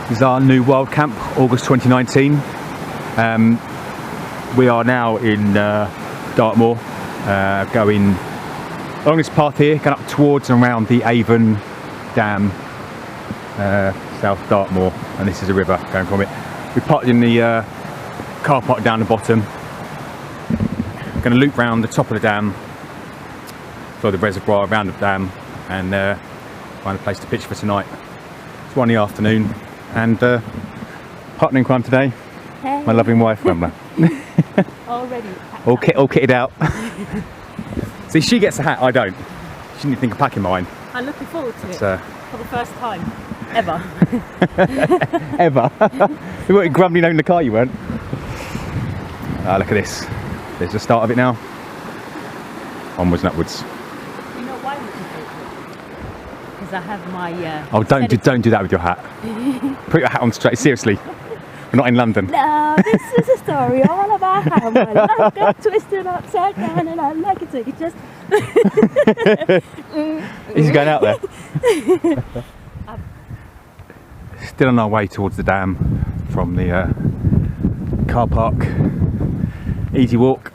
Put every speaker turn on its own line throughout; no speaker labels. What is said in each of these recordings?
This is our new wild camp, August 2019. We are now in Dartmoor, going along this path here, going up towards and around the Avon Dam, South Dartmoor, and this is a river going from it. We parked in the car park down the bottom. Going to loop round the top of the dam, follow the reservoir around the dam, and find a place to pitch for tonight. It's 1 in the afternoon, and partner in crime today, hey. My loving wife, Ramla.
Already.
All kitted out. See, she gets a hat, I don't. She didn't think of packing mine.
I'm looking forward to it for the first time ever.
Ever? You weren't grumbling out in the car, you weren't. Ah, look at this. There's the start of it now. Onwards and upwards.
You know why we can do it? Because I have my...
oh, don't do that with your hat. Put your hat on straight, seriously. We're not in London.
No, this is a story all about how my life got twisted upside down and I like it so you just...
He's going out there. Still on our way towards the dam from the car park. Easy walk,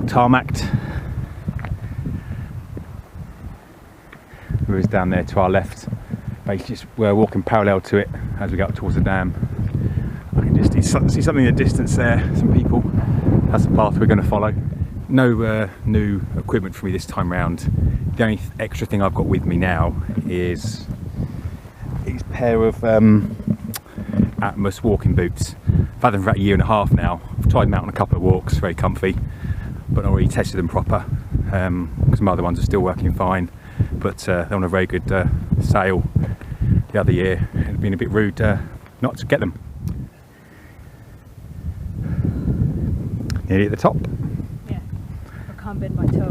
tarmacked. The river's down there to our left. Basically, we're walking parallel to it as we go up towards the dam. I can just see something in the distance there, some people. That's the path we're going to follow. No new equipment for me this time round. The only extra thing I've got with me now is these pair of Atmos walking boots. I've had them for about 1.5 years now. I've tried them out on a couple of walks, very comfy, but not really tested them proper because my other ones are still working fine. But they're on a very good sale the other year. It'd been a bit rude not to get them. Nearly at the top.
Yeah, I can't bend my toe,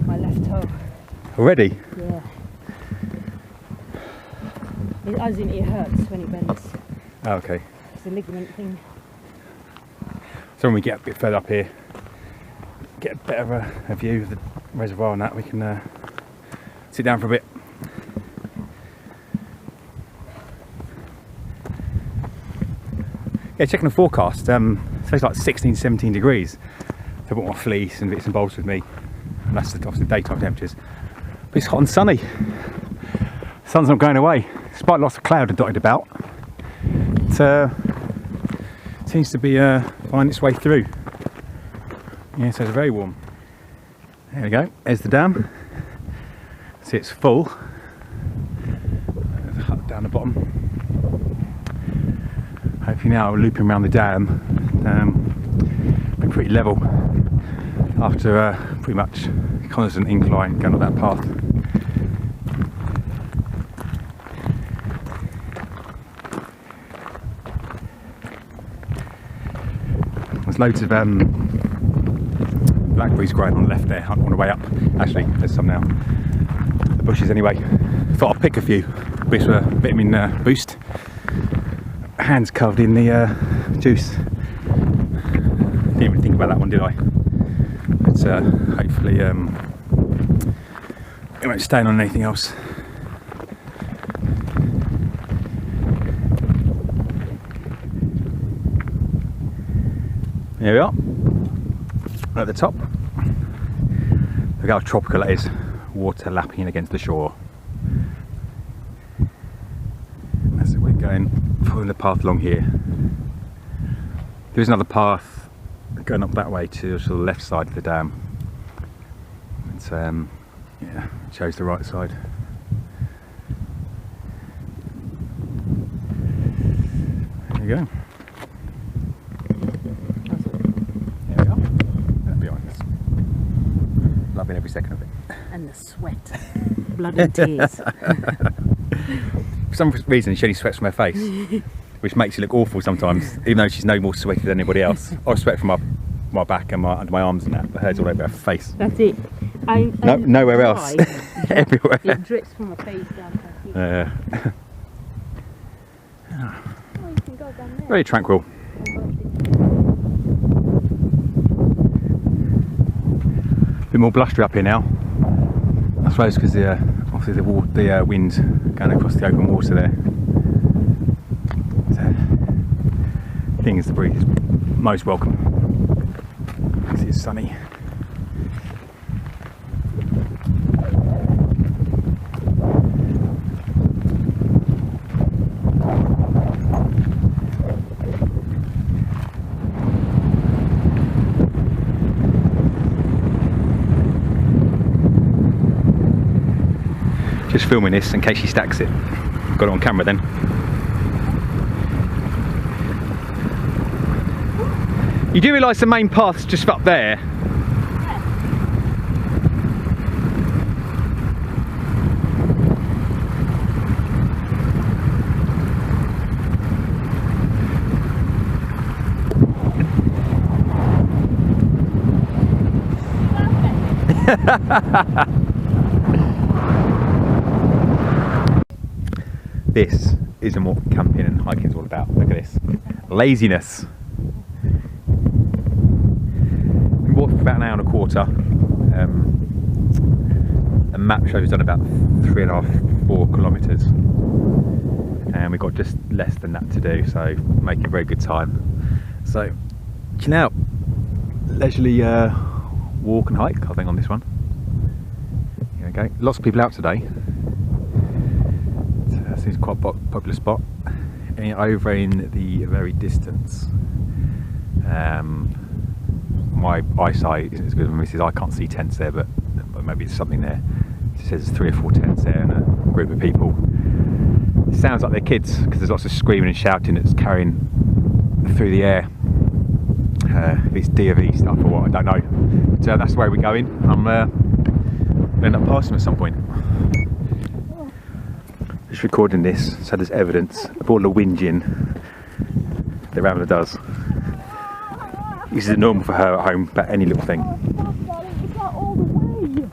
my left toe.
Already?
Yeah. As in, it hurts when it bends.
Oh, okay.
It's a ligament thing.
So when we get a bit further up here, get a better a view of the reservoir and that, we can sit down for a bit. Yeah, checking the forecast, it's like 16, 17 degrees. So I brought my fleece and bits and bobs with me. And that's obviously daytime temperatures. But it's hot and sunny. The sun's not going away. Despite lots of cloud dotted about, it seems to be finding its way through. Yeah, so it's very warm. There we go, there's the dam. See, it's full. There's a hut down the bottom. Hopefully now we're looping around the dam, been pretty level after pretty much constant incline going up that path. There's loads of blackberries growing on the left there on the way up. Actually, there's some now. The bushes anyway. Thought I'd pick a few. Bits of a vitamin boost. Hands covered in the juice. Didn't even think about that one, did I? But hopefully it won't stain on anything else. Here we are, at the top. Look how tropical it is, water lapping against the shore. As we're going, following the path along here. There's another path going up that way to the left side of the dam. It's yeah, it shows the right side. There you go. Loving every second of it.
And the sweat. Blood and tears.
For some reason she only sweats from her face, which makes it look awful sometimes, even though she's no more sweaty than anybody else. I sweat from my back and under my arms and that, but hers all over her face.
That's it.
Nowhere else. Everywhere.
It drips from her face down to her feet. Oh, you can go down there.
Very tranquil. A bit more blustery up here now. I suppose because obviously the wind going across the open water there. I think the breeze is most welcome. It's sunny. Just filming this in case she stacks it. Got it on camera then. You do realise the main path's just up there? This isn't what camping and hiking is all about. Look at this. Laziness. We walked for about an hour and a quarter. The map shows we've done about 3.5–4 kilometres. And we've got just less than that to do, so making very good time. So, chill out. Leisurely walk and hike, I think, on this one. Here we go. Lots of people out today. Seems quite a popular spot. And over in the very distance, my eyesight isn't as good as my missus. I can't see tents there, but maybe there's something there. It says there's 3 or 4 tents there and a group of people. It sounds like they're kids because there's lots of screaming and shouting that's carrying through the air. If it's D of E stuff or what, I don't know. But that's where we're going. I'm going to end up passing at some point. Just recording this so there's evidence of all the whinging that Ramla does. This is normal for her at home about any little thing.
It's not all the way.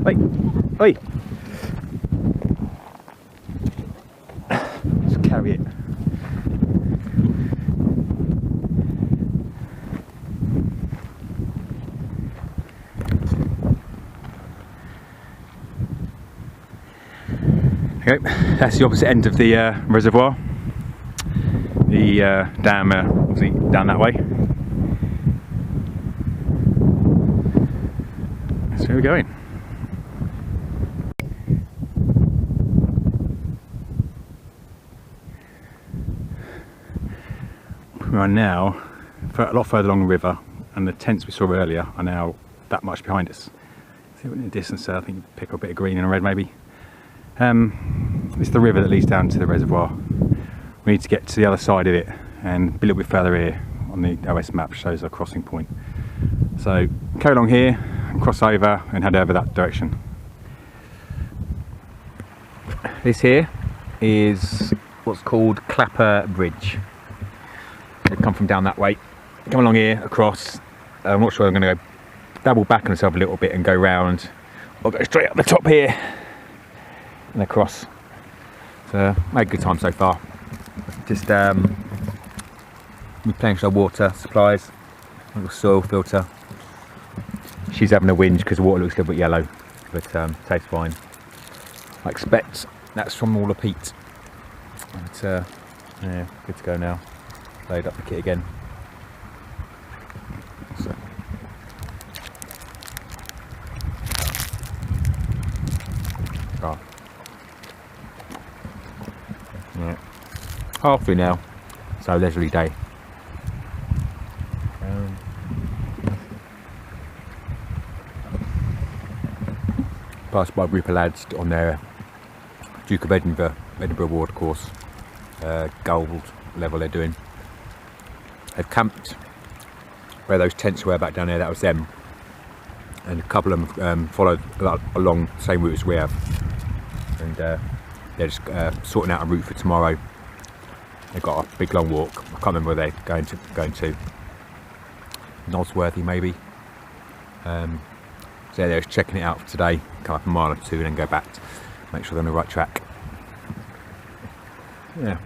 Oi! Oi! Just carry it. Okay, that's the opposite end of the reservoir. The dam obviously down that way. That's where we're going. We are now a lot further along the river, and the tents we saw earlier are now that much behind us. See in the distance there, I think you pick up a bit of green and red maybe. It's the river that leads down to the reservoir. We need to get to the other side of it and be a little bit further here. On the OS map shows a crossing point. So go along here, cross over and head over that direction. This here is what's called Clapper Bridge. They come from down that way, come along here, across. I'm not sure I'm going to go double back on myself a little bit and go round, or go straight up the top here and across. So made good time so far. Just replenishing our water supplies, a little soil filter. She's having a whinge because the water looks a little bit yellow, but tastes fine. I expect that's from all the peat. But yeah, good to go now. Load up the kit again. So. Oh. Yeah. Halfway now, so leisurely day. Passed by a group of lads on their Duke of Edinburgh Award course, gold level they're doing. They've camped where those tents were back down there, that was them. And a couple of them followed along the same route as we have. And they're just sorting out a route for tomorrow. They've got a big long walk. I can't remember where they're going to. Nosworthy maybe. So they're just checking it out for today. Come up a mile or two and then go back to make sure they're on the right track. Yeah.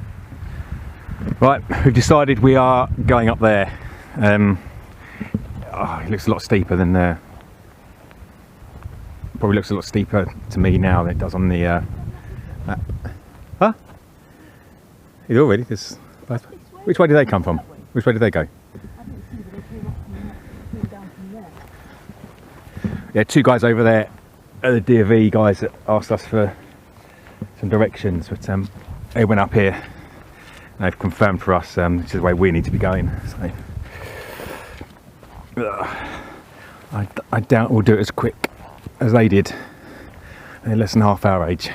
Right, we've decided we are going up there. It looks a lot steeper than probably looks a lot steeper to me now than it does on the map. Huh? It already is. Which way did they come from? Which way did they go? Yeah, two guys over there are the DV guys that asked us for some directions, but they went up here and they've confirmed for us this is the way we need to be going. So I doubt we'll do it as quick as they did. They're less than half our age.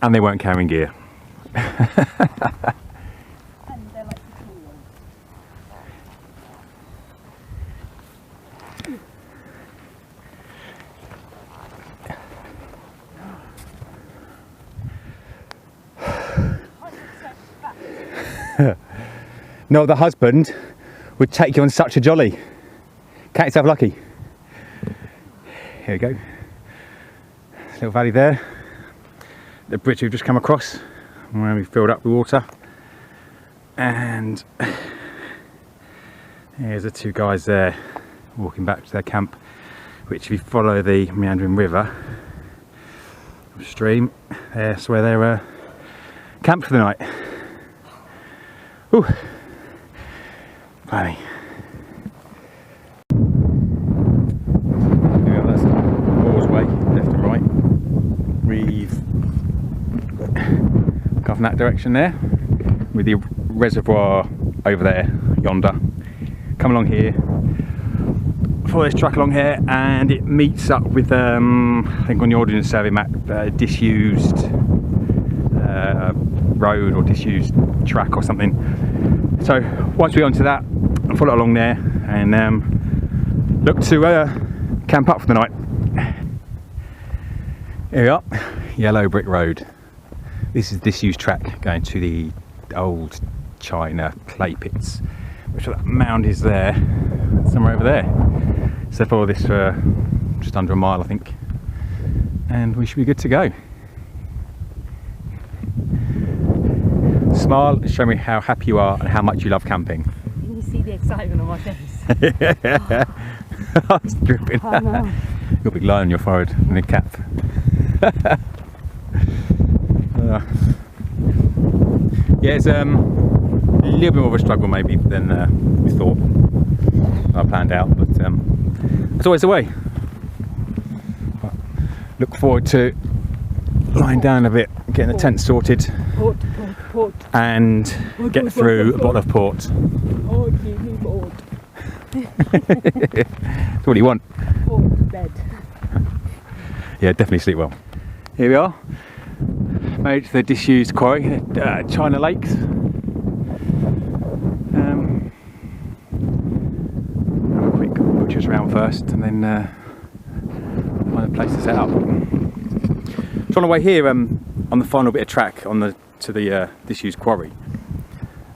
And they weren't carrying gear. No, the husband would take you on such a jolly. Count yourself lucky. Here we go. Little valley there. The bridge we've just come across, where we filled up with water. And here's the two guys there walking back to their camp, which if you follow the meandering river upstream, that's where they're camped for the night. Ooh. Funny. Yeah, that's the causeway, left and right. We've come from that direction there, with the reservoir over there, yonder. Come along here, follow this track along here, and it meets up with, I think on the Ordnance Survey map, disused road or disused track or something. So once we get onto that, I'll follow along there and look to camp up for the night. Here we are, yellow brick road. This is disused track going to the old China clay pits, which that mound is there, somewhere over there. So follow this for just under a mile, I think, and we should be good to go. Smile and show me how happy you are and how much you love camping.
Can you see the excitement on my face?
It's dripping.
I know.
You've got a big line on your forehead and a cap. Yeah, it's a little bit more of a struggle maybe than we thought. I planned out, but it's always the way. But look forward to lying down a bit, getting the tent sorted,
Port.
and get through a bottle of port.
Oh, give me port.
That's what you want.
Port bed.
Yeah, definitely sleep well. Here we are, made it to the disused quarry, China Lakes. Have a quick butcher's round first, and then find a place to set up. So on the way here, on the final bit of track to the disused quarry,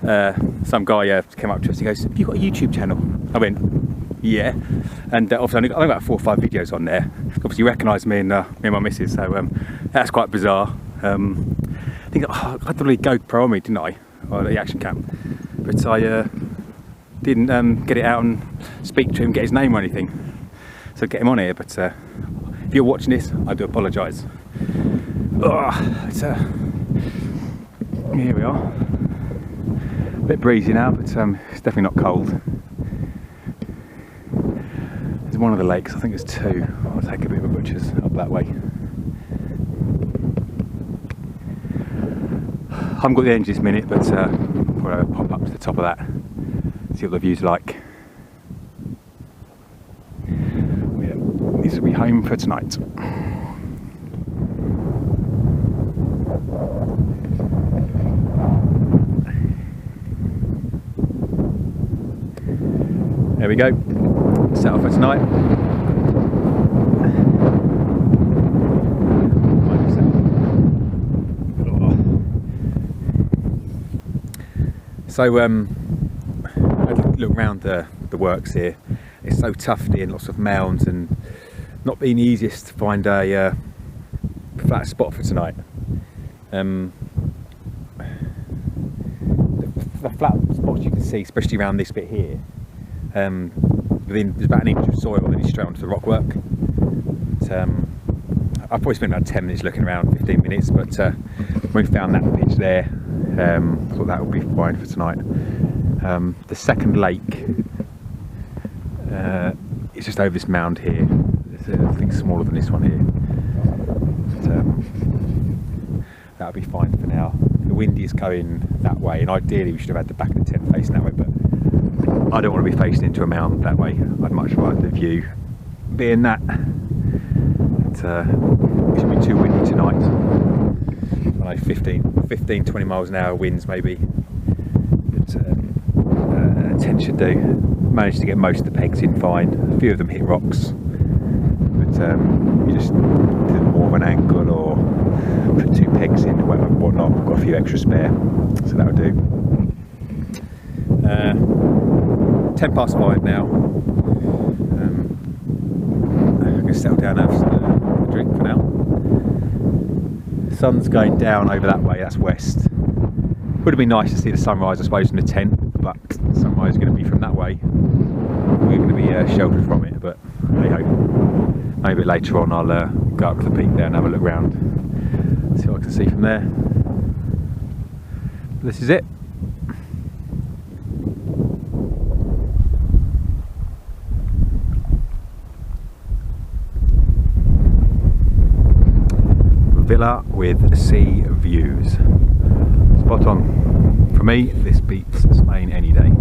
some guy came up to us. He goes, "Have you got a YouTube channel?" I went, "Yeah," and obviously I've got about 4 or 5 videos on there. Obviously, you recognise me and my missus, so that's quite bizarre. I think I had the GoPro on me, didn't I, or the action cam, but I didn't get it out and speak to him, get his name or anything. So get him on here. But if you're watching this, I do apologise. Here we are. A bit breezy now, but it's definitely not cold. There's one of the lakes, I think there's 2. I'll take a bit of a butcher's up that way. I haven't got the engine this minute, but I'll pop up to the top of that, see what the view's like. Yeah, this will be home for tonight. There we go, set off for tonight. So I look around the works here. It's so tufty and lots of mounds, and not being the easiest to find a flat spot for tonight. the flat spots you can see, especially around this bit here, there's about an inch of soil, then you're straight onto the rockwork. I've probably spent about 10 minutes looking around, 15 minutes, but when we found that pitch there, thought that would be fine for tonight. The second lake is just over this mound here. It's I think smaller than this one here. But, that'll be fine for now. The wind is going that way, and ideally we should have had the back of the tent facing that way, but I don't want to be facing into a mound that way. I'd much rather the view being that. But, it should be too windy tonight. I know 15-20 miles an hour winds maybe. But 10 should do. Managed to get most of the pegs in fine. A few of them hit rocks, but you just did more of an angle or put 2 pegs in or whatnot. I've got a few extra spare, so that'll do. 5:10 now. I'm going to settle down and have a drink for now. The sun's going down over that way, that's west. Would have been nice to see the sunrise, I suppose, from the tent, but the sunrise is going to be from that way. We're going to be sheltered from it, but hey ho. Maybe a bit later on I'll go up to the peak there and have a look round, see what I can see from there. This is it. Villa with sea views. Spot on. For me, this beats Spain any day.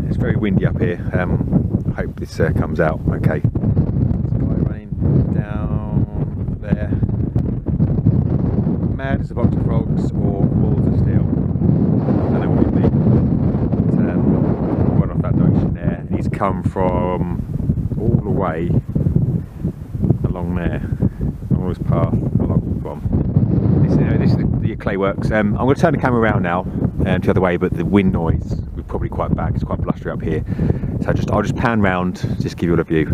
It's very windy up here. Hope this comes out okay. Sky rain down there. Mad as a box of frogs or walls of steel. I don't know what you mean. But, going off that direction there. He's come from all the way along there, along this path, along from this is the clay works. I'm going to turn the camera around now to the other way, but the wind noise was probably quite bad. It's quite blustery up here, so I'll just pan round, just give you all a view.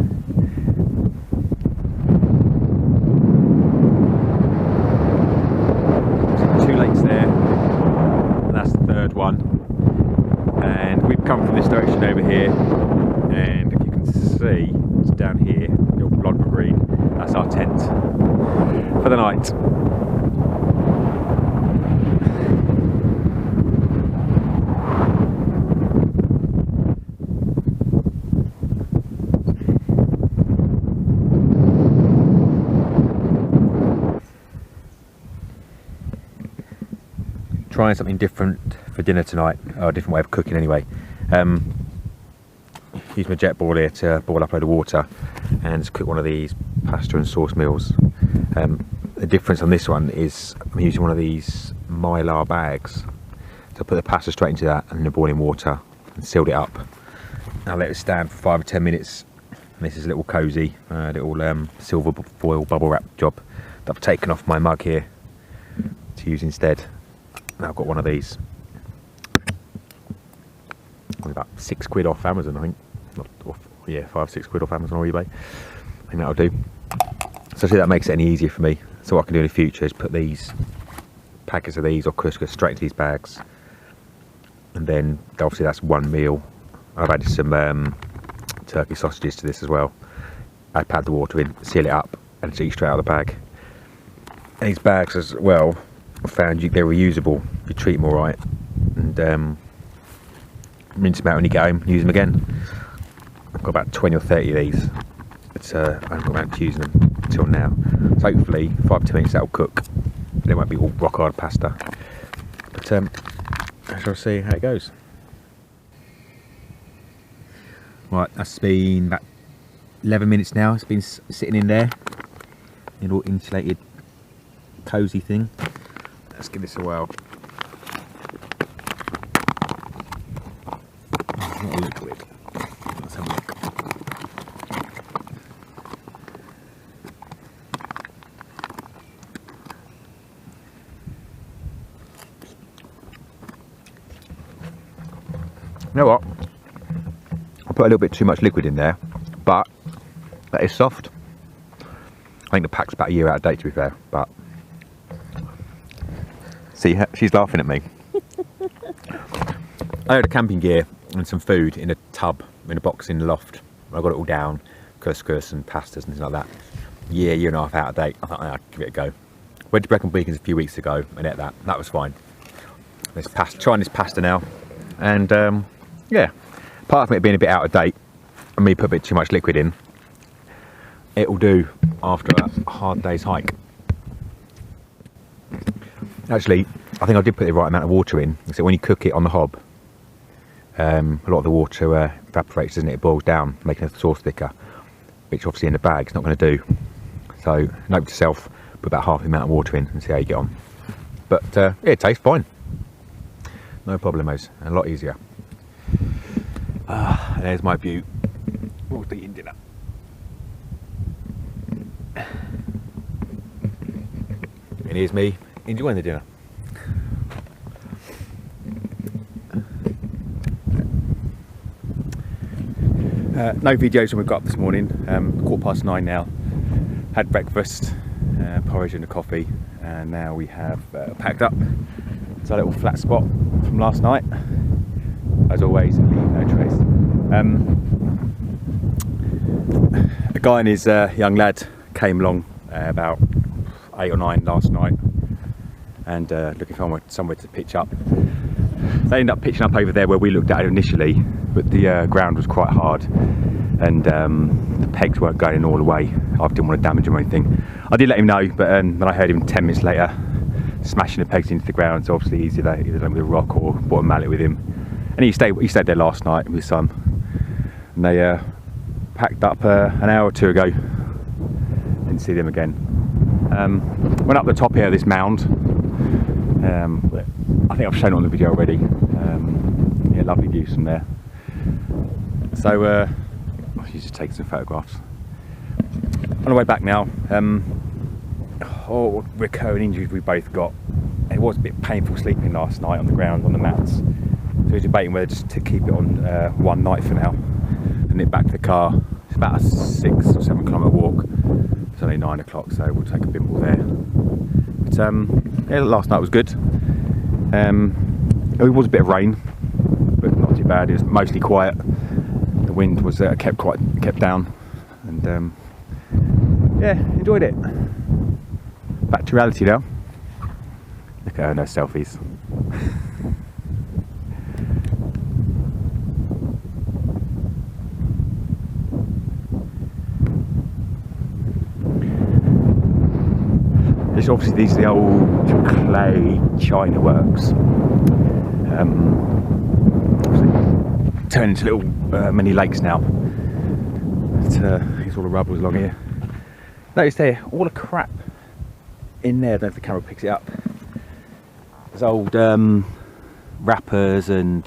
So 2 lakes there, and that's the third one, and we've come from this direction over here, and if you can see, it's down here, the old blonde green. That's our tent for the night. Trying something different for dinner tonight, or a different way of cooking anyway. Use my jet boil here to boil up a load of water and just cook one of these pasta and sauce meals. The difference on this one is I'm using one of these mylar bags. So I put the pasta straight into that and the boiling water and sealed it up. I'll let it stand for 5 or 10 minutes. And this is a little cosy, little silver foil bubble wrap job that I've taken off my mug here to use instead. Now I've got one of these. About £6 off Amazon, I think. Yeah, 5-6 quid off Amazon or eBay. I think that'll do. So see, that makes it any easier for me. So what I can do in the future is put these packets of these or couscous straight into these bags, and then obviously that's one meal. I've added some turkey sausages to this as well. I pad the water in, seal it up, and it's eat straight out of the bag. And these bags as well, I found they're reusable if you treat them all right, and rinse them out when you get home and use them again. I've got about 20 or 30 of these, but I haven't got around to using them until now. So hopefully 5 to 10 minutes that'll cook. They won't be all rock hard pasta, but I shall see how it goes. Right, that's been about 11 minutes now. It's been sitting in there, in a little insulated cosy thing. Let's give this a whirl. Not a liquid. Let's have a look. You know what? I put a little bit too much liquid in there, but that is soft. I think the pack's about a year out of date, to be fair, but See her? She's laughing at me. I had a camping gear and some food in a tub, in a box in the loft. I got it all down, couscous and pastas and things like that. Year and a half out of date. I thought I'd give it a go. Went to Brecon Beacons a few weeks ago and ate that. That was fine. Trying this pasta now, and yeah, apart from it being a bit out of date and me put a bit too much liquid in, it will do after a hard day's hike. Actually, I think I did put the right amount of water in. So when you cook it on the hob, a lot of the water evaporates, doesn't it? It boils down, making the sauce thicker, which obviously in the bag it's not going to do. So note to self, put about half the amount of water in and see how you get on. But yeah, it tastes fine. No problemos, a lot easier. There's my view. What's the eating dinner? And here's me enjoying the dinner. No videos when we got up this morning. 9:15 now. Had breakfast, porridge and a coffee, and now we have packed up. It's our little flat spot from last night. As always, leave no trace. A guy and his young lad came along about 8 or 9 last night, and looking for somewhere to pitch up. They ended up pitching up over there where we looked at it initially, but the ground was quite hard, and the pegs weren't going in all the way. I didn't want to damage them or anything. I did let him know, but then I heard him 10 minutes later smashing the pegs into the ground, so obviously he's either done with a rock or brought a mallet with him. And he stayed there last night with his son, and they packed up an hour or two ago. Didn't see them again. Went up the top here of this mound. I think I've shown it on the video already. Yeah, lovely views from there. So she's just taking some photographs. On the way back now. Recurring injuries we both got. It was a bit painful sleeping last night on the ground, on the mats. So we're debating whether just to keep it on one night for now and nip back to the car. It's about a 6 or 7 kilometre walk. It's only 9 o'clock, so we'll take a bimble there. But yeah, last night was good. It was a bit of rain, but not too bad. It was mostly quiet. The wind was kept down, and yeah, enjoyed it. Back to reality now. Look at her, no selfies. Obviously these are the old clay china works. Turned into little mini lakes now. Here's all the rubble along here. Notice there, all the crap in there. I don't know if the camera picks it up. There's old wrappers and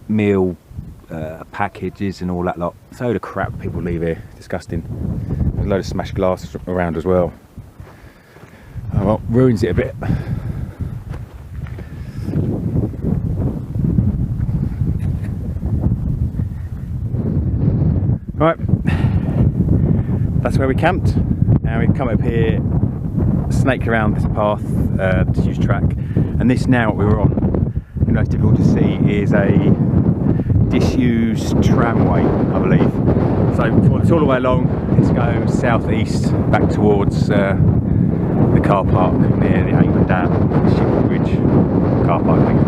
meal packages and all that lot. So the crap people leave here, disgusting. There's a load of smashed glass around as well. Oh, well, ruins it a bit. Right, that's where we camped, and we've come up here, snaked around this path, disused track, and this now what we were on, you know, it's difficult to see, is a disused tramway, I believe. So it's all the way along. Let's go southeast back towards the car park near the Avon Dam, Ship Bridge car park, I think.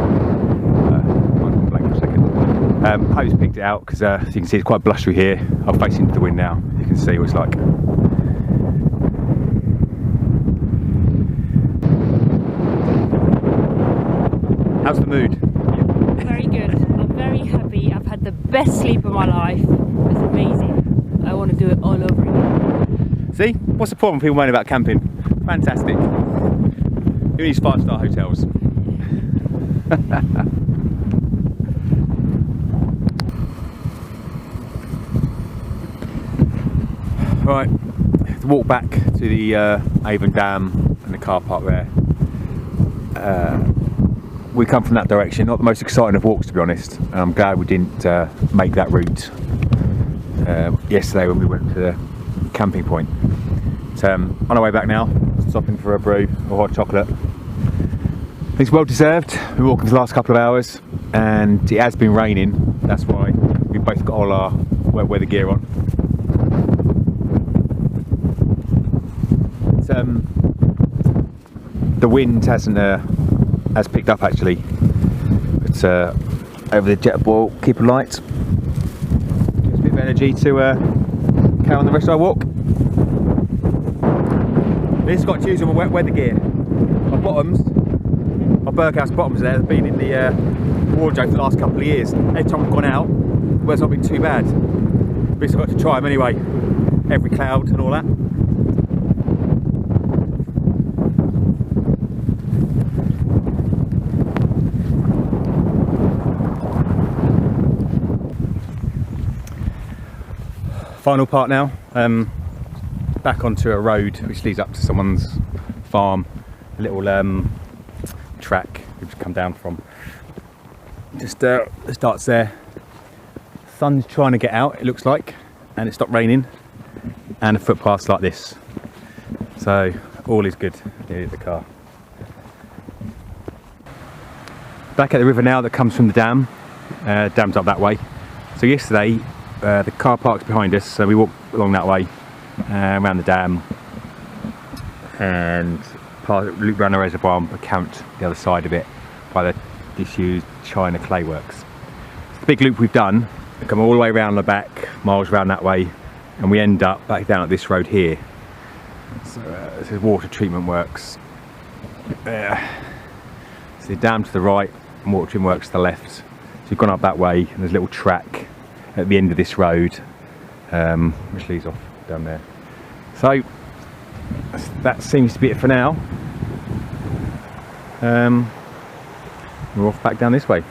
I've gone blank for a second. Hope's picked it out because as you can see it's quite blustery here. I'll face into the wind now. You can see what it's like. How's the mood?
Very good. I'm very happy. I've had the best sleep of my life. It's amazing. I want to do it all over again.
See? What's the problem with people moaning about camping? Fantastic. Who needs 5-star hotels? Right, to walk back to the Avon Dam and the car park there. We come from that direction, not the most exciting of walks to be honest, and I'm glad we didn't make that route yesterday when we went to the camping point. But, on our way back now, stopping for a brew or hot chocolate, It's well deserved. We've been walking for the last couple of hours and it has been raining. That's why we've both got all our wet weather gear on. It's, the wind has picked up actually. It's over the jet ball, keep a light. Gives a bit of energy to carry on the rest of our walk. This got to use all my wet weather gear. My bottoms, my Berghaus bottoms there have been in the wardrobe for the last couple of years. Every time I've gone out, well, it's not been too bad. But I've got to try them anyway. Every cloud and all that. Final part now. Back onto a road which leads up to someone's farm. A little track we've come down from. Just it starts there. Sun's trying to get out, it looks like, and it stopped raining, and a footpath like this. So all is good near the car. Back at the river now that comes from the dam. Dam's up that way. So yesterday the car park's behind us, so we walked along that way around the dam and loop around the reservoir and camped the other side of it by the disused China clay works. It's the big loop we've done. We come all the way around the back, miles around that way, and we end up back down at this road here. So this is water treatment works. So the dam to the right and water treatment works to the left. So we've gone up that way and there's a little track at the end of this road which leads off down there. So that seems to be it for now. We're off back down this way.